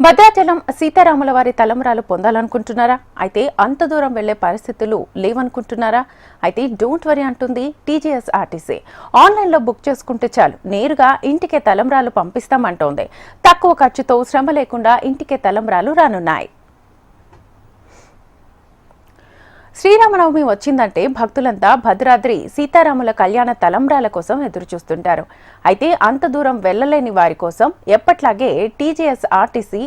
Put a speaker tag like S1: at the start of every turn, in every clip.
S1: భద్రాచలం సీతారాముల వారి తలంబ్రాలు పొందాలనుకుంటున్నారా? అయితే అంత దూరం వెళ్లే పరిస్థితులు లేవనుకుంటున్నారా? అయితే డోంట్ వరీ అంటుంది టీజీఎస్ఆర్టీసీ. ఆన్లైన్లో బుక్ చేసుకుంటే చాలు, నేరుగా ఇంటికే తలంబ్రాలు పంపిస్తామంటోంది. తక్కువ ఖర్చుతో, శ్రమ లేకుండా ఇంటికే తలంబ్రాలు రానున్నాయి. శ్రీరామనవమి వచ్చిందంటే భక్తులంతా భద్రాద్రి సీతారాముల కళ్యాణ తలంబ్రాల కోసం ఎదురుచూస్తుంటారు. అయితే అంత దూరం వెళ్లలేని వారి కోసం ఎప్పట్లాగే టీజీఎస్ఆర్టీసీ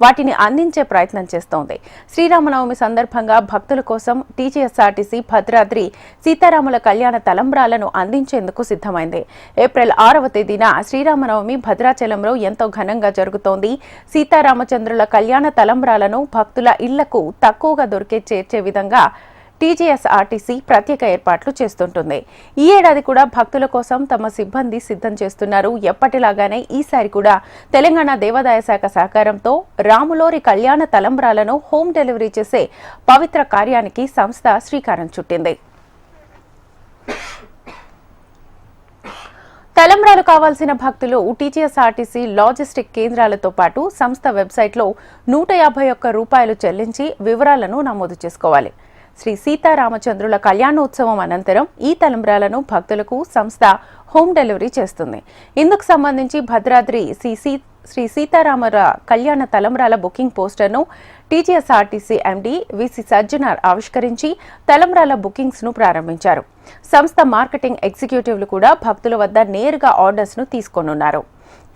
S1: వాటిని అందించే ప్రయత్నం చేస్తోంది. శ్రీరామనవమి సందర్భంగా భక్తుల కోసం టీజీఎస్ఆర్టీసీ భద్రాద్రి సీతారాముల కళ్యాణ తలంబ్రాలను అందించేందుకు సిద్ధమైంది. ఏప్రిల్ 6వ తేదీన శ్రీరామనవమి భద్రాచలంలో ఎంతో ఘనంగా జరుగుతోంది. సీతారామచంద్రుల కళ్యాణ తలంబ్రాలను భక్తుల ఇళ్లకు తక్కువగా చేర్చే విధంగా టీజీఎస్ఆర్టీసీ ప్రత్యేక ఏర్పాట్లు చేస్తుంటుంది. ఈ ఏడాది కూడా భక్తుల కోసం తమ సిబ్బంది సిద్ధం చేస్తున్నారు. ఎప్పటిలాగానే ఈసారి కూడా తెలంగాణ దేవాదాయ శాఖ సహకారంతో రాములోరి కళ్యాణ తలంబ్రాలను హోమ్ డెలివరీ చేసే పవిత్ర కార్యానికి సంస్థ శ్రీకారం చుట్టింది. తలంబ్రాలు కావాల్సిన భక్తులు టీజీఎస్ఆర్టీసీ లాజిస్టిక్ కేంద్రాలతో పాటు సంస్థ వెబ్సైట్లో రూ151 చెల్లించి వివరాలను నమోదు చేసుకోవాలి. శ్రీ సీతారామచంద్రుల కళ్యాణోత్సవం అనంతరం ఈ తలంబ్రాలను భక్తులకు సంస్థ హోమ్ డెలివరీ చేస్తుంది. ఇందుకు సంబంధించి భద్రాద్రి శ్రీ సీతారామర కళ్యాణ తలంబ్రాల బుకింగ్ పోస్టర్ను టీజీఎస్ఆర్టీసీ ఎండీ విసి సజ్జనార్ ఆవిష్కరించి తలంబ్రాల బుకింగ్స్ ను ప్రారంభించారు. సంస్థ మార్కెటింగ్ ఎగ్జిక్యూటివ్లు కూడా భక్తుల వద్ద నేరుగా ఆర్డర్స్ ను తీసుకోనున్నారు.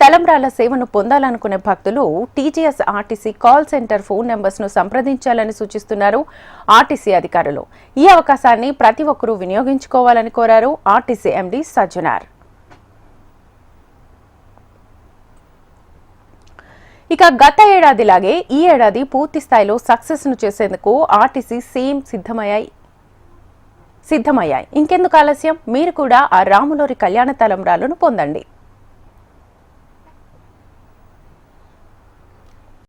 S1: తలంబ్రాల సేవను పొందాలనుకునే భక్తులు TGSRTC call centre phone numbers ను సంప్రదించాలని సూచిస్తున్నారు ఆర్టీసీ అధికారులు. ఈ అవకాశాన్ని ప్రతి ఒక్కరూ వినియోగించుకోవాలని కోరారు ఆర్టీసీ ఎండీ సజ్జనార్. ఇక గత ఏడాదిలాగే ఈ ఏడాది పూర్తి స్థాయిలో సక్సెస్ ను చేసేందుకు ఆర్టీసీ సిద్ధమయ్యాయి. ఇంకెందుకు ఆలస్యం? మీరు కూడా ఆ రాములోరి కళ్యాణ తలంబ్రాలను పొందండి.